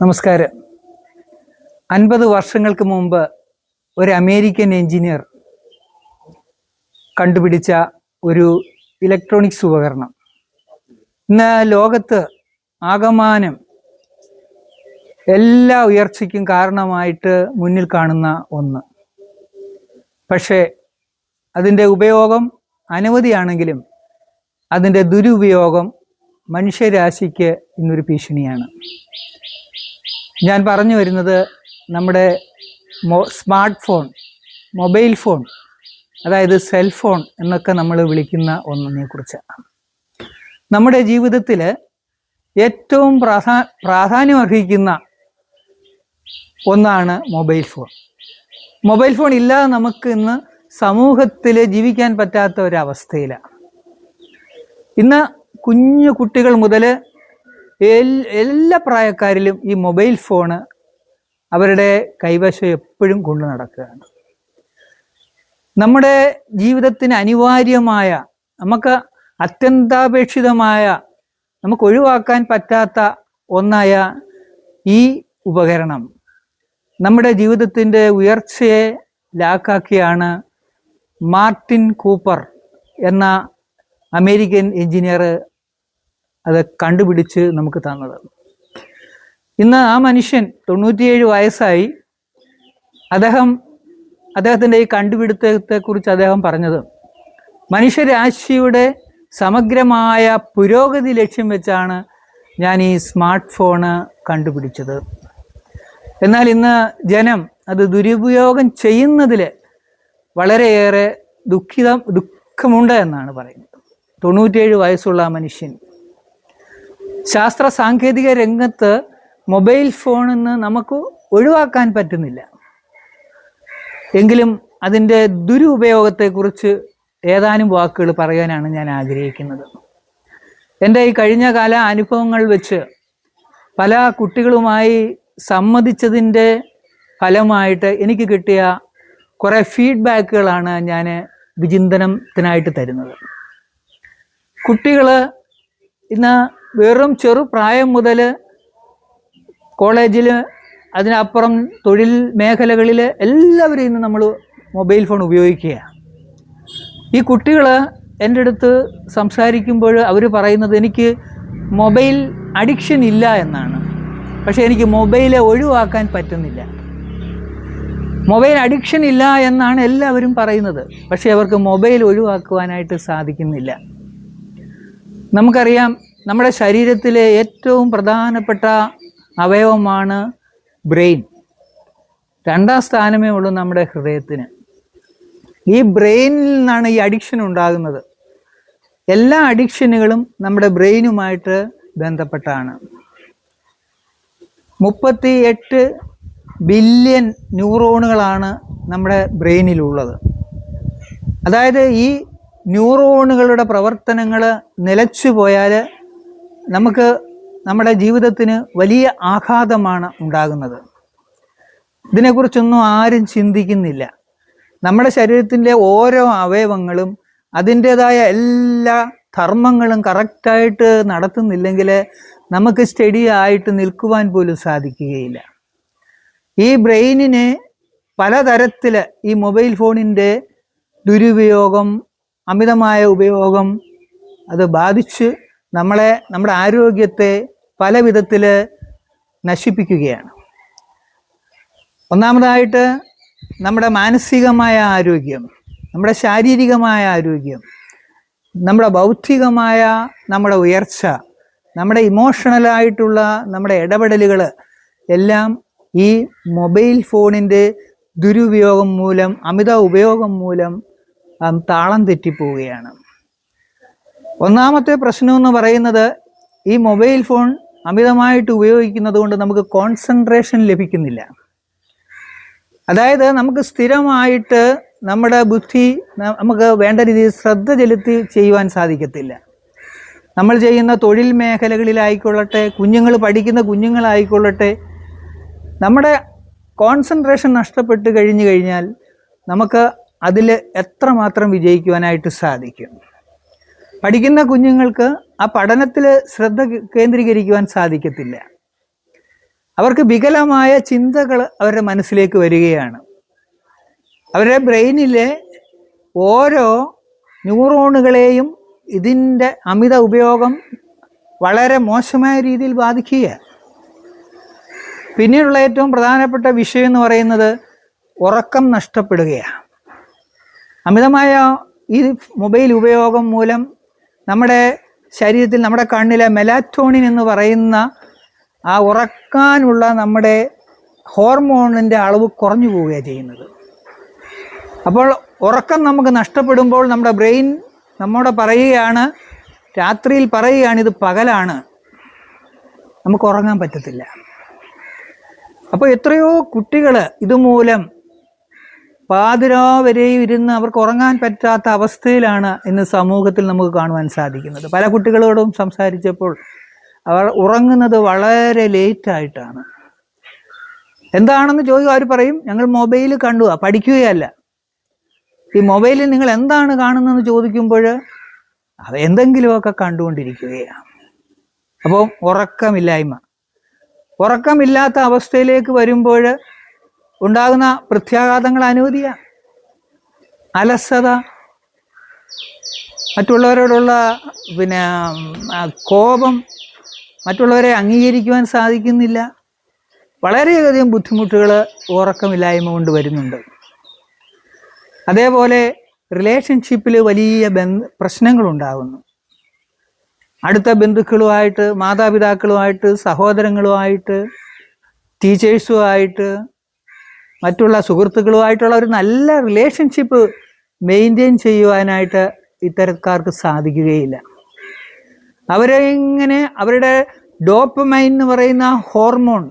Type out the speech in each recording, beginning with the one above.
നമസ്കാരം. 50 വർഷങ്ങൾക്ക് മുമ്പ് ഒരു അമേരിക്കൻ എഞ്ചിനീയർ കണ്ടുപിടിച്ച ഒരു ഇലക്ട്രോണിക്സ് ഉപകരണം ഇന്ന് ലോകത്ത് ആകമാനം എല്ലാ ഉയർച്ചയ്ക്കും കാരണമായിട്ട് മുന്നിൽ കാണുന്ന ഒന്ന്. പക്ഷേ അതിൻ്റെ ഉപയോഗം അനവധിയാണെങ്കിലും അതിൻ്റെ ദുരുപയോഗം മനുഷ്യരാശിക്ക് ഇന്നൊരു ഭീഷണിയാണ്. ഞാൻ പറഞ്ഞു വരുന്നത് നമ്മുടെ സ്മാർട്ട് ഫോൺ, മൊബൈൽ ഫോൺ, അതായത് സെൽഫോൺ എന്നൊക്കെ നമ്മൾ വിളിക്കുന്ന ഒന്നിനെ കുറിച്ചാണ്. നമ്മുടെ ജീവിതത്തിൽ ഏറ്റവും പ്രാധാന്യം അർഹിക്കുന്ന ഒന്നാണ് മൊബൈൽ ഫോൺ. മൊബൈൽ ഫോൺ ഇല്ലാതെ നമുക്ക് ഇന്ന് സമൂഹത്തിൽ ജീവിക്കാൻ പറ്റാത്ത ഒരവസ്ഥയിലാണ്. ഇന്ന് കുഞ്ഞു കുട്ടികൾ മുതൽ എല്ലാ പ്രായക്കാരിലും ഈ മൊബൈൽ ഫോണ് അവരുടെ കൈവശം എപ്പോഴും കൊണ്ടു നടക്കുകയാണ്. നമ്മുടെ ജീവിതത്തിന് അനിവാര്യമായ, നമുക്ക് അത്യന്താപേക്ഷിതമായ, നമുക്ക് ഒഴിവാക്കാൻ പറ്റാത്ത ഒന്നായ ഈ ഉപകരണം നമ്മുടെ ജീവിതത്തിൻ്റെ ഉയർച്ചയെ ലാക്കാക്കിയാണ് മാർട്ടിൻ കൂപ്പർ എന്ന അമേരിക്കൻ എഞ്ചിനീയർ അത് കണ്ടുപിടിച്ച് നമുക്ക് തന്നത്. ഇന്ന് ആ മനുഷ്യൻ 97 വയസ്സായി. അദ്ദേഹത്തിൻ്റെ ഈ കണ്ടുപിടുത്തത്തെക്കുറിച്ച് അദ്ദേഹം പറഞ്ഞത്, മനുഷ്യരാശിയുടെ സമഗ്രമായ പുരോഗതി ലക്ഷ്യം വെച്ചാണ് ഞാൻ ഈ സ്മാർട്ട് ഫോണ് കണ്ടുപിടിച്ചത്. എന്നാൽ ഇന്ന് ജനം അത് ദുരുപയോഗം ചെയ്യുന്നതിൽ വളരെയേറെ ദുഃഖമുണ്ട് എന്നാണ് പറയുന്നത്. 97 വയസ്സുള്ള ആ മനുഷ്യൻ. ശാസ്ത്ര സാങ്കേതിക രംഗത്ത് മൊബൈൽ ഫോണിൽ നിന്ന് നമുക്ക് ഒഴിവാക്കാൻ പറ്റുന്നില്ല. എങ്കിലും അതിൻ്റെ ദുരുപയോഗത്തെക്കുറിച്ച് ഏതാനും വാക്കുകൾ പറയാനാണ് ഞാൻ ആഗ്രഹിക്കുന്നത്. എൻ്റെ ഈ കഴിഞ്ഞ കാല അനുഭവങ്ങൾ വെച്ച് പല കുട്ടികളുമായി സംവദിച്ചതിൻ്റെ ഫലമായിട്ട് എനിക്ക് കിട്ടിയ കുറേ ഫീഡ്ബാക്കുകളാണ് ഞാൻ വിചിന്തനത്തിനായിട്ട് തരുന്നത്. കുട്ടികൾ ഇന്ന് വെറും ചെറുപ്രായം മുതൽ കോളേജിൽ, അതിനപ്പുറം തൊഴിൽ മേഖലകളിൽ എല്ലാവരും ഇന്ന് നമ്മൾ മൊബൈൽ ഫോൺ ഉപയോഗിക്കുകയാണ്. ഈ കുട്ടികൾ എൻ്റെ അടുത്ത് സംസാരിക്കുമ്പോൾ അവർ പറയുന്നത്, എനിക്ക് മൊബൈൽ അഡിക്ഷൻ ഇല്ല എന്നാണ്, പക്ഷേ എനിക്ക് മൊബൈലെ ഒഴിവാക്കാൻ പറ്റുന്നില്ല. മൊബൈൽ അഡിക്ഷൻ ഇല്ല എന്നാണ് എല്ലാവരും പറയുന്നത്, പക്ഷേ അവർക്ക് മൊബൈൽ ഒഴിവാക്കുവാനായിട്ട് സാധിക്കുന്നില്ല. നമുക്കറിയാം, നമ്മുടെ ശരീരത്തിലെ ഏറ്റവും പ്രധാനപ്പെട്ട അവയവമാണ് ബ്രെയിൻ. 2ാം സ്ഥാനമേ ഉള്ളൂ നമ്മുടെ ഹൃദയത്തിന്. ഈ ബ്രെയിനിൽ നിന്നാണ് ഈ അഡിക്ഷൻ ഉണ്ടാകുന്നത്. എല്ലാ അഡിക്ഷനുകളും നമ്മുടെ ബ്രെയിനുമായിട്ട് ബന്ധപ്പെട്ടാണ്. 38 ബില്യൺ ന്യൂറോണുകളാണ് നമ്മുടെ ബ്രെയിനിലുള്ളത്. അതായത് ഈ ന്യൂറോണുകളുടെ പ്രവർത്തനങ്ങൾ നിലച്ചു പോയാൽ നമുക്ക് നമ്മുടെ ജീവിതത്തിന് വലിയ ആഘാതമാണ് ഉണ്ടാകുന്നത്. ഇതിനെക്കുറിച്ചൊന്നും ആരും ചിന്തിക്കുന്നില്ല. നമ്മുടെ ശരീരത്തിൻ്റെ ഓരോ അവയവങ്ങളും അതിൻ്റേതായ എല്ലാ ധർമ്മങ്ങളും കറക്റ്റായിട്ട് നടത്തുന്നില്ലെങ്കിൽ നമുക്ക് സ്റ്റഡി ആയിട്ട് നിൽക്കുവാൻ പോലും സാധിക്കുകയില്ല. ഈ ബ്രെയിനിനെ പലതരത്തിൽ ഈ മൊബൈൽ ഫോണിൻ്റെ ദുരുപയോഗം, അമിതമായ ഉപയോഗം അത് ബാധിച്ച് നമ്മുടെ ആരോഗ്യത്തെ പല വിധത്തിൽ നശിപ്പിക്കുകയാണ്. ഒന്നാമതായിട്ട് നമ്മുടെ മാനസികമായ ആരോഗ്യം, നമ്മുടെ ശാരീരികമായ ആരോഗ്യം, നമ്മുടെ ബൗദ്ധികമായ നമ്മുടെ ഉയർച്ച, നമ്മുടെ ഇമോഷണലായിട്ടുള്ള നമ്മുടെ ഇടപെടലുകൾ എല്ലാം ഈ മൊബൈൽ ഫോണിൻ്റെ ദുരുപയോഗം മൂലം, അമിത ഉപയോഗം മൂലം താളം തെറ്റിപ്പോവുകയാണ്. ഒന്നാമത്തെ പ്രശ്നമെന്ന് പറയുന്നത്, ഈ മൊബൈൽ ഫോൺ അമിതമായിട്ട് ഉപയോഗിക്കുന്നത് കൊണ്ട് നമുക്ക് കോൺസെൻട്രേഷൻ ലഭിക്കുന്നില്ല. അതായത് നമുക്ക് സ്ഥിരമായിട്ട് നമ്മുടെ ബുദ്ധി നമുക്ക് വേണ്ട രീതിയിൽ ശ്രദ്ധ ചെലുത്തി ചെയ്യുവാൻ സാധിക്കത്തില്ല. നമ്മൾ ചെയ്യുന്ന തൊഴിൽ മേഖലകളിലായിക്കൊള്ളട്ടെ, കുഞ്ഞുങ്ങൾ പഠിക്കുന്ന കുഞ്ഞുങ്ങളായിക്കൊള്ളട്ടെ, നമ്മുടെ കോൺസെൻട്രേഷൻ നഷ്ടപ്പെട്ട് കഴിഞ്ഞാൽ നമുക്ക് അതിൽ എത്രമാത്രം വിജയിക്കുവാനായിട്ട് സാധിക്കും. പഠിക്കുന്ന കുഞ്ഞുങ്ങൾക്ക് ആ പഠനത്തിൽ ശ്രദ്ധ കേന്ദ്രീകരിക്കുവാൻ സാധിക്കത്തില്ല. അവർക്ക് വികലമായ ചിന്തകൾ അവരുടെ മനസ്സിലേക്ക് വരികയാണ്. അവരുടെ ബ്രെയിനിലെ ഓരോ ന്യൂറോണുകളെയും ഇതിൻ്റെ അമിത ഉപയോഗം വളരെ മോശമായ രീതിയിൽ ബാധിക്കുകയാണ്. പിന്നീടുള്ള ഏറ്റവും പ്രധാനപ്പെട്ട വിഷയം എന്ന് പറയുന്നത് ഉറക്കം നഷ്ടപ്പെടുകയാണ്. അമിതമായ ഈ മൊബൈൽ ഉപയോഗം മൂലം നമ്മുടെ ശരീരത്തിൽ, നമ്മുടെ കണ്ണിലെ മെലാറ്റോണിൻ എന്ന് പറയുന്ന ആ ഉറക്കാനുള്ള നമ്മുടെ ഹോർമോണിൻ്റെ അളവ് കുറഞ്ഞു പോവുകയാണ് ചെയ്യുന്നത്. അപ്പോൾ ഉറക്കം നമുക്ക് നഷ്ടപ്പെടുമ്പോൾ നമ്മുടെ ബ്രെയിൻ നമ്മോട് പറയുകയാണ്, രാത്രിയിൽ പറയുകയാണ് ഇത് പകലാണ്, നമുക്ക് ഉറങ്ങാൻ പറ്റത്തില്ല. അപ്പോൾ എത്രയോ കുട്ടികൾ ഇതുമൂലം പാതിരാ വരെയും ഇരുന്ന് അവർക്ക് ഉറങ്ങാൻ പറ്റാത്ത അവസ്ഥയിലാണ് ഇന്ന് സമൂഹത്തിൽ നമുക്ക് കാണുവാൻ സാധിക്കുന്നത്. പല കുട്ടികളോടും സംസാരിച്ചപ്പോൾ അവർ ഉറങ്ങുന്നത് വളരെ ലേറ്റായിട്ടാണ്. എന്താണെന്ന് ചോദിക്കുക, അവർ പറയും ഞങ്ങൾ മൊബൈൽ കണ്ടു, പഠിക്കുകയല്ല. ഈ മൊബൈലിൽ നിങ്ങൾ എന്താണ് കാണുന്നതെന്ന് ചോദിക്കുമ്പോൾ അത് എന്തെങ്കിലുമൊക്കെ കണ്ടുകൊണ്ടിരിക്കുകയാണ്. അപ്പോൾ ഉറക്കമില്ലാത്ത അവസ്ഥയിലേക്ക് വരുമ്പോൾ ഉണ്ടാകുന്ന പ്രത്യാഘാതങ്ങൾ അനവധിയാണ്. അലസത, മറ്റുള്ളവരോടുള്ള കോപം, മറ്റുള്ളവരെ അംഗീകരിക്കുവാൻ സാധിക്കുന്നില്ല. വളരെയധികം ബുദ്ധിമുട്ടുകൾ ഉറക്കമില്ലായ്മ കൊണ്ട് വരുന്നുണ്ട്. അതേപോലെ റിലേഷൻഷിപ്പിൽ വലിയ പ്രശ്നങ്ങളുണ്ടാകുന്നു. അടുത്ത ബന്ധുക്കളുമായിട്ട്, മാതാപിതാക്കളുമായിട്ട്, സഹോദരങ്ങളുമായിട്ട്, ടീച്ചേഴ്സുമായിട്ട്, മറ്റുള്ള സുഹൃത്തുക്കളുമായിട്ടുള്ള ഒരു നല്ല റിലേഷൻഷിപ്പ് മെയിൻറ്റെയിൻ ചെയ്യുവാനായിട്ട് ഇത്തരക്കാർക്ക് സാധിക്കുകയില്ല. അവരുടെ ഡോപ്പമൈൻ എന്ന് പറയുന്ന ഹോർമോൺ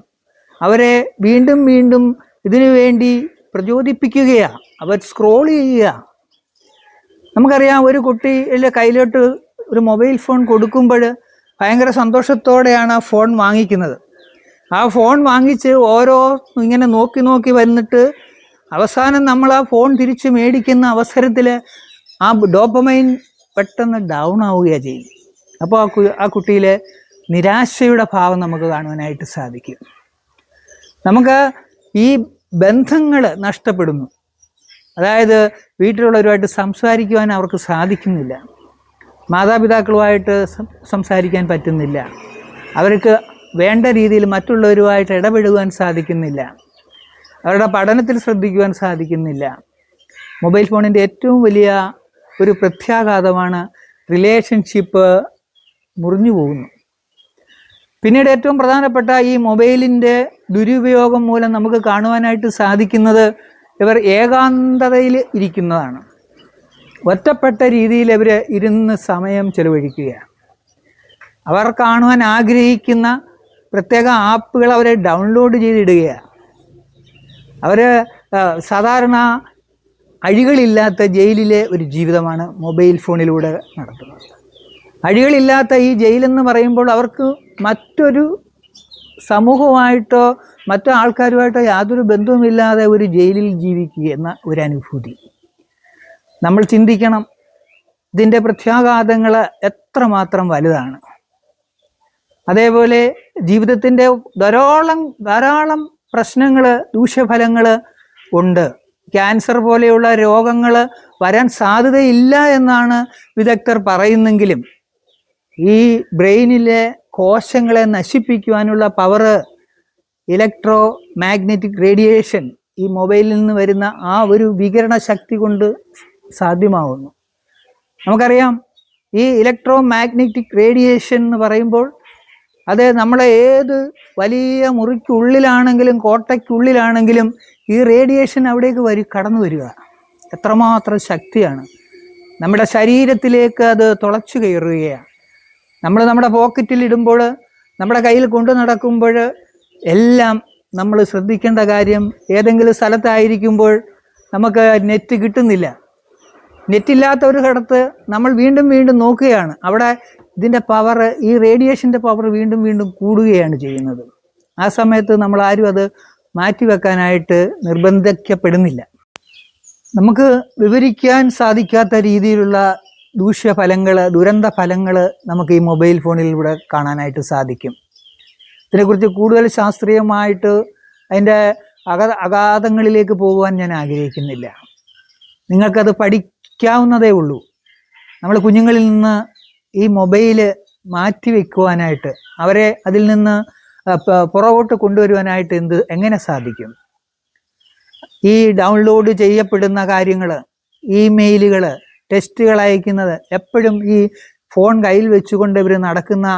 അവരെ വീണ്ടും വീണ്ടും ഇതിനു വേണ്ടി പ്രചോദിപ്പിക്കുകയാണ്. അവർ സ്ക്രോൾ ചെയ്യുക. നമുക്കറിയാം, ഒരു കുട്ടിയുടെ കയ്യിലോട്ട് ഒരു മൊബൈൽ ഫോൺ കൊടുക്കുമ്പോൾ ഭയങ്കര സന്തോഷത്തോടെയാണ് ആ ഫോൺ വാങ്ങിക്കുന്നത്. ആ ഫോൺ വാങ്ങിച്ച് ഓരോ ഇങ്ങനെ നോക്കി നോക്കി വന്നിട്ട് അവസാനം നമ്മൾ ആ ഫോൺ തിരിച്ച് മേടിക്കുന്ന അവസരത്തിൽ ആ ഡോപ്പമൈൻ പെട്ടെന്ന് ഡൗൺ ആവുകയാണ് ചെയ്യും. അപ്പോൾ ആ കുട്ടിയിലെ നിരാശയുടെ ഭാവം നമുക്ക് കാണുവാനായിട്ട് സാധിക്കും. നമുക്ക് ഈ ബന്ധങ്ങൾ നഷ്ടപ്പെടുന്നു. അതായത് വീട്ടിലുള്ളവരുമായിട്ട് സംസാരിക്കുവാൻ അവർക്ക് സാധിക്കുന്നില്ല, മാതാപിതാക്കളുമായിട്ട് സംസാരിക്കാൻ പറ്റുന്നില്ല, അവർക്ക് വേണ്ട രീതിയിൽ മറ്റുള്ളവരുമായിട്ട് ഇടപെടുവാൻ സാധിക്കുന്നില്ല, അവരുടെ പഠനത്തിൽ ശ്രദ്ധിക്കുവാൻ സാധിക്കുന്നില്ല. മൊബൈൽ ഫോണിൻ്റെ ഏറ്റവും വലിയ ഒരു പ്രത്യാഘാതമാണ് റിലേഷൻഷിപ്പ് മുറിഞ്ഞു പോകുന്നു. പിന്നീട് ഏറ്റവും പ്രധാനപ്പെട്ട ഈ മൊബൈലിൻ്റെ ദുരുപയോഗം മൂലം നമുക്ക് കാണുവാനായിട്ട് സാധിക്കുന്നത് ഇവർ ഏകാന്തതയിൽ ഇരിക്കുന്നതാണ്. ഒറ്റപ്പെട്ട രീതിയിൽ ഇവർ ഇരുന്ന് സമയം ചെലവഴിക്കുകയാണ്. അവർ കാണുവാൻ ആഗ്രഹിക്കുന്ന പ്രത്യേക ആപ്പുകൾ അവരെ ഡൗൺലോഡ് ചെയ്തിടുകയാണ്. അവർ സാധാരണ അഴികളില്ലാത്ത ജയിലിലെ ഒരു ജീവിതമാണ് മൊബൈൽ ഫോണിലൂടെ നടത്തുന്നത്. അഴികളില്ലാത്ത ഈ ജയിലെന്ന് പറയുമ്പോൾ അവർക്ക് മറ്റൊരു സമൂഹമായിട്ടോ മറ്റു ആൾക്കാരുമായിട്ടോ യാതൊരു ബന്ധവുമില്ലാതെ ഒരു ജയിലിൽ ജീവിക്കുക എന്ന ഒരു അനുഭൂതി. നമ്മൾ ചിന്തിക്കണം, ഇതിൻ്റെ പ്രത്യാഘാതങ്ങൾ എത്രമാത്രം വലുതാണ്. അതേപോലെ ജീവിതത്തിൻ്റെ ധാരാളം പ്രശ്നങ്ങൾ, ദൂഷ്യഫലങ്ങൾ ഉണ്ട്. ക്യാൻസർ പോലെയുള്ള രോഗങ്ങൾ വരാൻ സാധ്യതയില്ല എന്നാണ് വിദഗ്ധർ പറയുന്നെങ്കിലും ഈ ബ്രെയിനിലെ കോശങ്ങളെ നശിപ്പിക്കുവാനുള്ള പവർ ഇലക്ട്രോ മാഗ്നറ്റിക് റേഡിയേഷൻ ഈ മൊബൈലിൽ നിന്ന് വരുന്ന ആ ഒരു വികിരണ ശക്തി കൊണ്ട് സാധ്യമാവുന്നു. നമുക്കറിയാം, ഈ ഇലക്ട്രോ മാഗ്നറ്റിക് റേഡിയേഷൻ എന്ന് പറയുമ്പോൾ അത് നമ്മളെ ഏത് വലിയ മുറിക്കുള്ളിലാണെങ്കിലും കോട്ടയ്ക്കുള്ളിലാണെങ്കിലും ഈ റേഡിയേഷൻ അവിടേക്ക് കടന്നു വരിക. എത്രമാത്രം ശക്തിയാണ്! നമ്മുടെ ശരീരത്തിലേക്ക് അത് തുളച്ചു കയറുകയാണ്. നമ്മൾ നമ്മുടെ പോക്കറ്റിൽ ഇടുമ്പോൾ, നമ്മുടെ കയ്യിൽ കൊണ്ടു നടക്കുമ്പോൾ എല്ലാം നമ്മൾ ശ്രദ്ധിക്കേണ്ട കാര്യം, ഏതെങ്കിലും സ്ഥലത്തായിരിക്കുമ്പോൾ നമുക്ക് നെറ്റ് കിട്ടുന്നില്ല, നെറ്റില്ലാത്ത ഒരു സ്ഥലത്ത് നമ്മൾ വീണ്ടും വീണ്ടും നോക്കുകയാണ്. അവിടെ ഇതിൻ്റെ പവർ, ഈ റേഡിയേഷൻ്റെ പവർ വീണ്ടും വീണ്ടും കൂടുകയാണ് ചെയ്യുന്നത്. ആ സമയത്ത് നമ്മൾ ആരും അത് മാറ്റിവെക്കാനായിട്ട് നിർബന്ധിക്കപ്പെടുന്നില്ല. നമുക്ക് വിവരിക്കാൻ സാധിക്കാത്ത രീതിയിലുള്ള ദൂഷ്യഫലങ്ങൾ, ദുരന്ത ഫലങ്ങൾ നമുക്ക് ഈ മൊബൈൽ ഫോണിലൂടെ കാണാനായിട്ട് സാധിക്കും. ഇതിനെക്കുറിച്ച് കൂടുതൽ ശാസ്ത്രീയമായിട്ട് അതിൻ്റെ അഗാധങ്ങളിലേക്ക് പോകുവാൻ ഞാൻ ആഗ്രഹിക്കുന്നില്ല. നിങ്ങൾക്കത് പഠിക്കാവുന്നതേ ഉള്ളൂ. നമ്മൾ കുഞ്ഞുങ്ങളിൽ നിന്ന് ഈ മൊബൈല് മാറ്റി വയ്ക്കുവാനായിട്ട്, അവരെ അതിൽ നിന്ന് പുറകോട്ട് കൊണ്ടുവരുവാനായിട്ട് എങ്ങനെ സാധിക്കും? ഈ ഡൗൺലോഡ് ചെയ്യപ്പെടുന്ന കാര്യങ്ങൾ, ഇമെയിലുകൾ, ടെസ്റ്റുകൾ അയക്കുന്നത്, എപ്പോഴും ഈ ഫോൺ കയ്യിൽ വെച്ചുകൊണ്ട് ഇവർ നടക്കുന്ന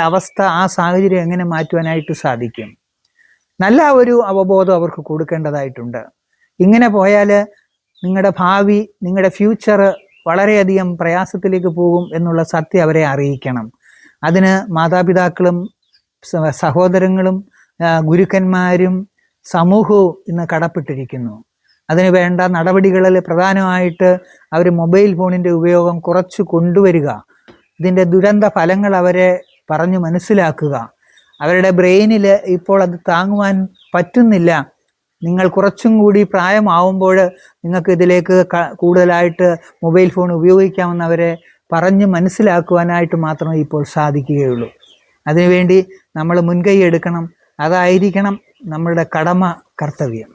അവസ്ഥ, ആ സാഹചര്യം എങ്ങനെ മാറ്റുവാനായിട്ട് സാധിക്കും? നല്ല ഒരു അവബോധം അവർക്ക് കൊടുക്കേണ്ടതായിട്ടുണ്ട്. ഇങ്ങനെ പോയാൽ നിങ്ങളുടെ ഭാവി, നിങ്ങളുടെ ഫ്യൂച്ചർ വളരെയധികം പ്രയാസത്തിലേക്ക് പോകും എന്നുള്ള സത്യം അവരെ അറിയിക്കണം. അതിന് മാതാപിതാക്കളും സഹോദരങ്ങളും ഗുരുക്കന്മാരും സമൂഹവും ഇന്ന് കടപ്പെട്ടിരിക്കുന്നു. അതിന് വേണ്ട നടപടികളിൽ പ്രധാനമായിട്ട് അവർ മൊബൈൽ ഫോണിൻ്റെ ഉപയോഗം കുറച്ച് കൊണ്ടുവരിക, ഇതിൻ്റെ ദുരന്ത ഫലങ്ങൾ അവരെ പറഞ്ഞു മനസ്സിലാക്കുക. അവരുടെ ബ്രെയിനിൽ ഇപ്പോൾ അത് താങ്ങുവാൻ പറ്റുന്നില്ല. നിങ്ങൾ കുറച്ചും കൂടി പ്രായമാവുമ്പോൾ നിങ്ങൾക്ക് ഇതിലേക്ക് കൂടുതലായിട്ട് മൊബൈൽ ഫോൺ ഉപയോഗിക്കാമെന്ന് അവരെ പറഞ്ഞ് മനസ്സിലാക്കുവാനായിട്ട് മാത്രമേ ഇപ്പോൾ സാധിക്കുകയുള്ളൂ. അതിനുവേണ്ടി നമ്മൾ മുൻകൈ എടുക്കണം. അതായിരിക്കണം നമ്മളുടെ കടമ, കർത്തവ്യം.